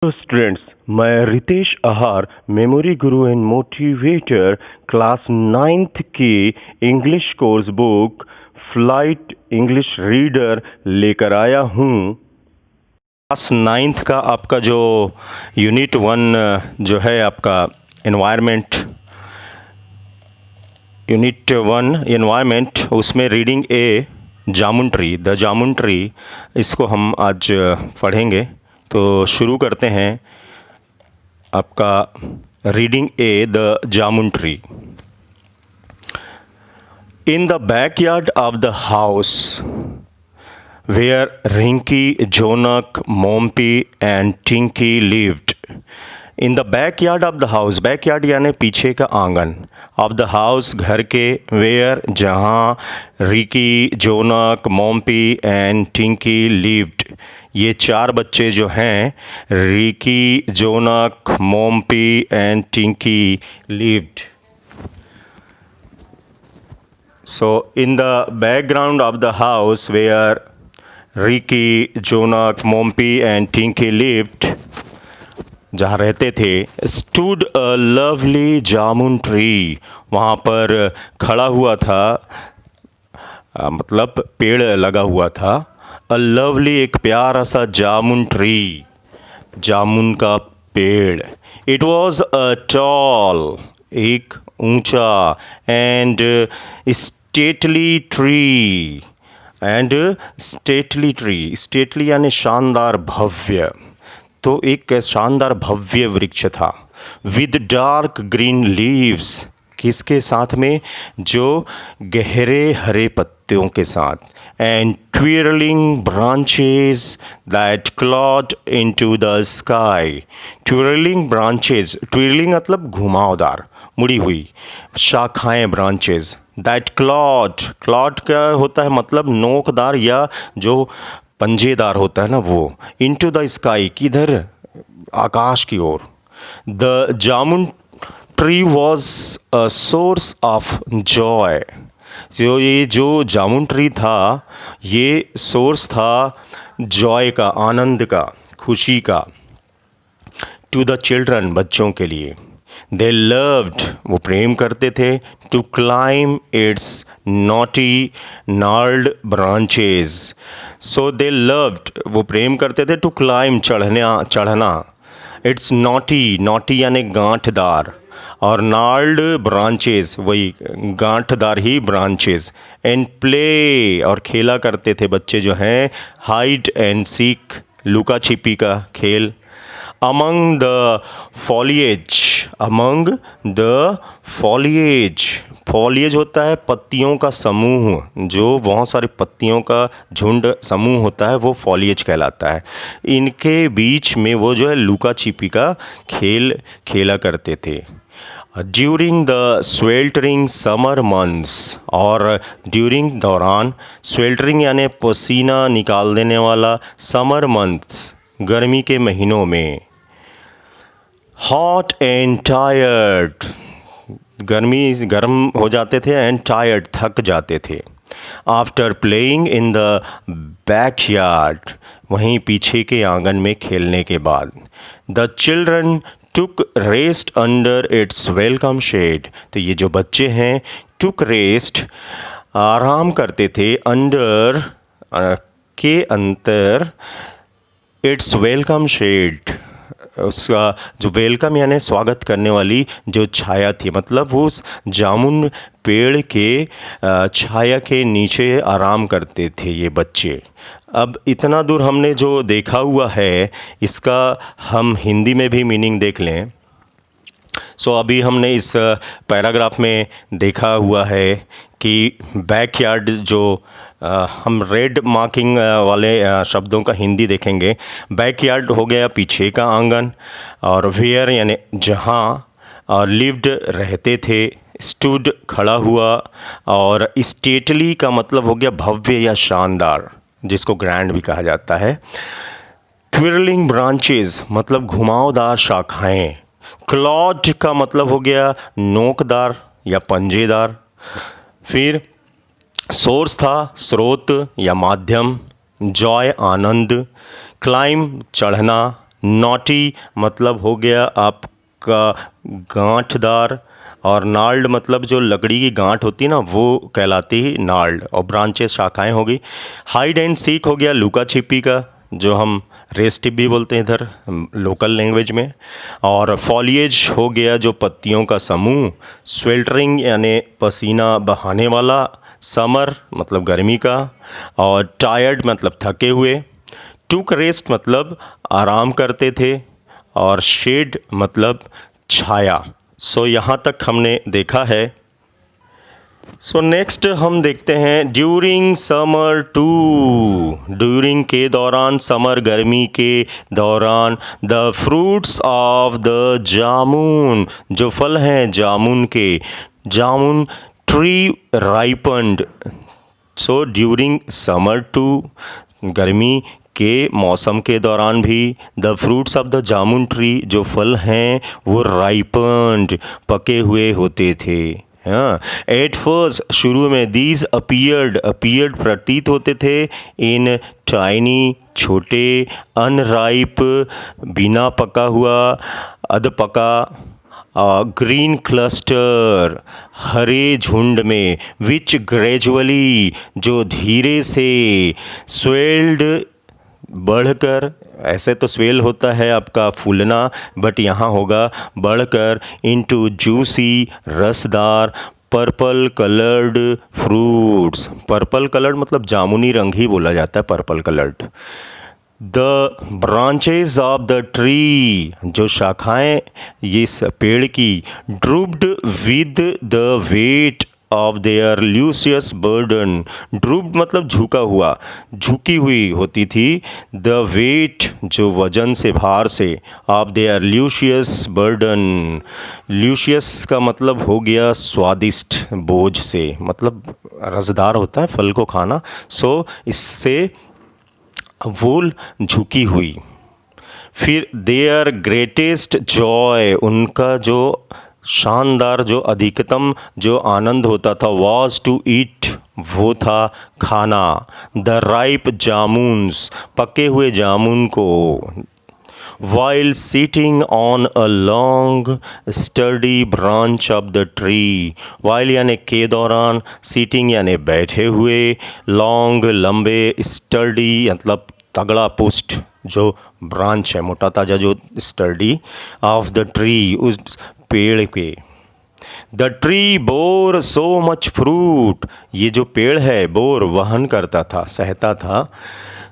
Hello students, मैं रितेश आहार memory Guru and motivator class 9th की English course book flight English reader लेकर आया हूँ। क्लास 9th का आपका जो यूनिट 1 जो है आपका यूनिट 1 एनवायरनमेंट, उसमें reading a jamun tree, the jamun tree, इसको हम आज पढ़ेंगे। तो शुरू करते हैं आपका reading a the jamun tree. In the backyard of the house where Rinki, Jonak, Mompi and Tinki lived. In the backyard of the house, backyard यानी पीछे का आंगन, ऑफ द हाउस घर के, वेयर जहाँ, रिकी, जोनक, मोम्पी एंड टिंकी लिव्ड, ये चार बच्चे जो हैं, Riki, Jonak, Mompi and Tinki lived. So in the background of the house where Ricky, Jonak, Mompy and Tinky lived, जहाँ रहते थे, stood a lovely jamun tree, वहाँ पर खड़ा हुआ था, मतलब पेड़ लगा हुआ था। a lovely, एक प्यारा सा जामुन ट्री, जामुन का पेड़। it was a tall, एक ऊंचा, एंड स्टेटली ट्री, स्टेटली यानी शानदार, भव्य, तो एक शानदार भव्य वृक्ष था। विद डार्क ग्रीन लीव्स, किसके साथ में, जो गहरे हरे पत्तियों के साथ, and twirling branches that clawed into the sky. Twirling branches, twirling मतलब घुमावदार, मुड़ी हुई, शाखाएं, ब्रांचेस, दैट क्लॉड, क्लॉड क्या होता है, मतलब नोकदार या जो पंजेदार होता है ना वो, इनटू द स्काई, किधर, आकाश की ओर। The jamun tree was a source of joy, ये जो जामुन ट्री था, ये सोर्स था जॉय का, आनंद का, खुशी का। टू द चिल्ड्रन, बच्चों के लिए। दे लव्ड, वो प्रेम करते थे, to climb its knotty gnarled branches. So they loved, वो प्रेम करते थे, टू क्लाइम, चढ़ना, इट्स नॉटी, नॉटी यानी गांठदार, और नार्ल्ड ब्रांचेस, वही गांठदार ही ब्रांचेस, एंड प्ले, और खेला करते थे बच्चे जो हैं, हाइड एंड सीक, लुका छिपी का खेल। Among the foliage, among the foliage, foliage होता है पत्तियों का समूह, जो बहुत सारी पत्तियों का झुंड समूह होता है, वो फॉलिएज कहलाता है। इनके बीच में वो जो है लुका छिपी का खेल खेला करते थे। During the sweltering summer months, और ड्यूरिंग, दौरान, स्वेल्टरिंग यानी पसीना निकाल देने वाला, समर मंथ्स, गर्मी के महीनों में। हॉट एंड टायर्ड, गर्म हो जाते थे, एंड टायर्ड, थक जाते थे। After playing in the backyard, वहीं पीछे के आंगन में खेलने के बाद। The children took rest under its welcome shade, तो ये जो बच्चे हैं, टुक रेस्ट, आराम करते थे, अंडर के अंतर, इट्स वेलकम शेड, उसका जो वेलकम यानी स्वागत करने वाली जो छाया थी, मतलब उस जामुन पेड़ के छाया के नीचे आराम करते थे ये बच्चे। अब इतना दूर हमने जो देखा हुआ है, इसका हम हिंदी में भी मीनिंग देख लें। सो अभी हमने इस पैराग्राफ में देखा हुआ है कि बैकयार्ड, जो हम रेड मार्किंग वाले शब्दों का हिंदी देखेंगे। बैकयार्ड हो गया पीछे का आंगन, और वेयर यानी जहाँ, और लिव्ड रहते थे, स्टूड खड़ा हुआ, और स्टेटली का मतलब हो गया भव्य या शानदार, जिसको ग्रैंड भी कहा जाता है। ट्विरलिंग ब्रांचेस मतलब घुमावदार शाखाएं। क्लॉड का मतलब हो गया नोकदार या पंजेदार। फिर सोर्स था स्रोत या माध्यम, जॉय आनंद, क्लाइम चढ़ना नॉटी मतलब हो गया आपका गांठदार, और नाल्ड मतलब जो लकड़ी की गांठ होती है ना वो कहलाती है नाल्ड, और ब्रांचेस शाखाएं होगी। हाइड एंड सीक हो गया लुका छिपी का, जो हम रेस टिप भी बोलते हैं इधर लोकल लैंग्वेज में। और फॉलिएज हो गया जो पत्तियों का समूह। स्वेल्टरिंग यानी पसीना बहाने वाला। समर मतलब गर्मी का। और टायर्ड मतलब थके हुए। टुक रेस्ट मतलब आराम करते थे। और शेड मतलब छाया। सो यहाँ तक हमने देखा है। सो नेक्स्ट हम देखते हैं ड्यूरिंग समर टू। ड्यूरिंग के दौरान, समर गर्मी के दौरान। The fruits of the jamun, जो फल हैं जामुन के। Jamun tree ripened. So during summer too, गर्मी के मौसम के दौरान भी। The fruits of the jamun tree, जो फल हैं वो राइपन्ड, पके हुए होते थे। हाँ, एट फर्स्ट शुरू में, दीज अपीयर्ड प्रतीत होते थे। इन टाइनी छोटे, अनराइप बिना पका हुआ, अधपका, ग्रीन क्लस्टर हरे झुंड में। विच ग्रेजुअली जो धीरे से, स्वेल्ड बढ़कर, ऐसे तो स्वेल होता है आपका फूलना, बट यहाँ होगा बढ़कर, इनटू जूसी रसदार, purple coloured fruits. Purple coloured मतलब जामुनी रंग ही बोला जाता है purple coloured. The branches of the tree, जो शाखाएं इस पेड़ की, drooped with the weight of their luscious burden. Drooped मतलब झुका हुआ, झुकी हुई होती थी। द वेट जो वजन से, भार से, ऑफ देयर ल्यूसियस बर्डन। ल्यूसियस का मतलब हो गया स्वादिष्ट, बोझ से मतलब रसदार होता है फल को खाना। सो इससे वूल झुकी हुई। फिर देयर ग्रेटेस्ट जॉय, उनका जो शानदार, जो अधिकतम जो आनंद होता था, वॉज टू ईट, वो था खाना। द राइप जामुन्स, पके हुए जामुन को। while sitting on a long sturdy branch of the tree। while यानी के दौरान, sitting यानी बैठे हुए, long लंबे, sturdy मतलब तगड़ा, पुष्ट जो ब्रांच है, मोटा ताजा जो स्टर्डी, ऑफ द ट्री उस पेड़ के। The tree bore so much fruit, ये जो पेड़ है बोर वहन करता था, सहता था।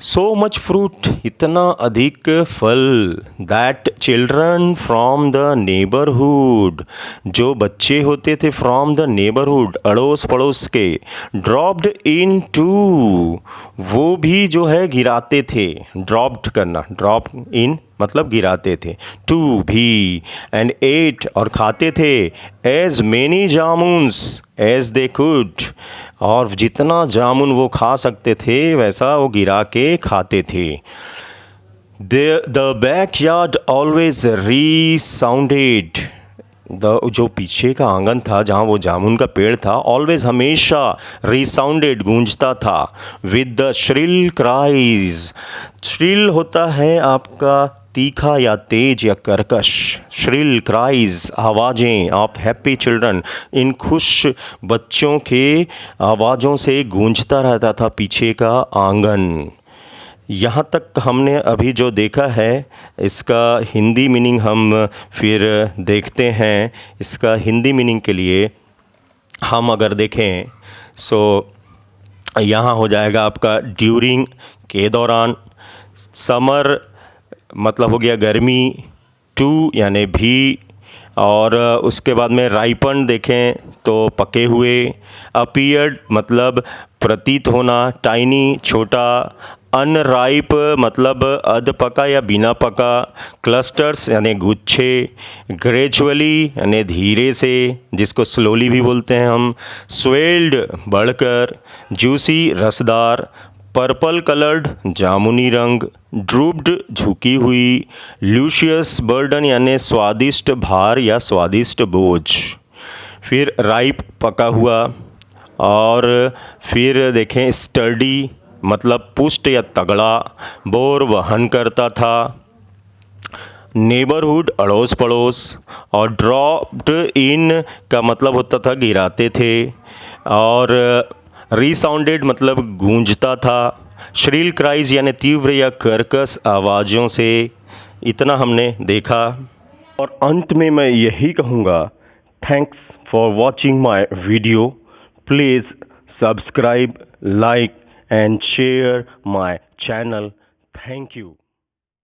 सो मच फ्रूट इतना अधिक फल। That children from the neighbourhood, जो बच्चे होते थे फ्रॉम द नेबरहुड, अड़ोस पड़ोस के, ड्रॉप्ड इन टू, वो भी जो है गिराते थे। ड्रॉप्ड करना, ड्रॉप इन मतलब गिराते थे। टू भी, एंड एट और खाते थे, as many jamuns as they could, और जितना जामुन वो खा सकते थे वैसा वो गिरा के खाते थे। द बैकयार्ड ऑलवेज रीसाउंडेड, जो पीछे का आंगन था जहाँ वो जामुन का पेड़ था, ऑलवेज हमेशा, रिसाउंडेड गूंजता था, with the shrill cries. Shrill होता है आपका तीखा या तेज या कर्कश। श्रिल क्राइज आवाज़ें ऑफ हैप्पी चिल्ड्रन, इन खुश बच्चों के आवाज़ों से गूंजता रहता था पीछे का आंगन। यहाँ तक हमने अभी जो देखा है इसका हिंदी मीनिंग हम फिर देखते हैं। इसका हिंदी मीनिंग के लिए हम अगर देखें सो यहाँ हो जाएगा आपका ड्यूरिंग के दौरान, समर मतलब हो गया गर्मी, टू यानी भी, और उसके बाद में राइपन देखें तो पके हुए, अपीयर्ड मतलब प्रतीत होना, टाइनी छोटा, अनराइप मतलब अध पका या बिना पका, क्लस्टर्स यानी गुच्छे, ग्रेजुअली यानी धीरे से, जिसको स्लोली भी बोलते हैं हम, स्वेल्ड बढ़कर, जूसी रसदार, पर्पल कलर्ड जामुनी रंग, ड्रूप्ड झुकी हुई, ल्यूशियस बर्डन यानी स्वादिष्ट भार या स्वादिष्ट बोझ, फिर राइप पका हुआ, और फिर देखें स्टर्डी मतलब पुष्ट या तगड़ा, बोर वहन करता था, नेबरहुड अड़ोस पड़ोस, और ड्रॉप्ड इन का मतलब होता था गिराते थे, और रिसाउंडेड मतलब गूंजता था, श्रील क्राइज यानी तीव्र या कर्कश आवाज़ों से। इतना हमने देखा। और अंत में मैं यही कहूँगा, thanks for watching my video, please subscribe, like and share my channel. Thank you.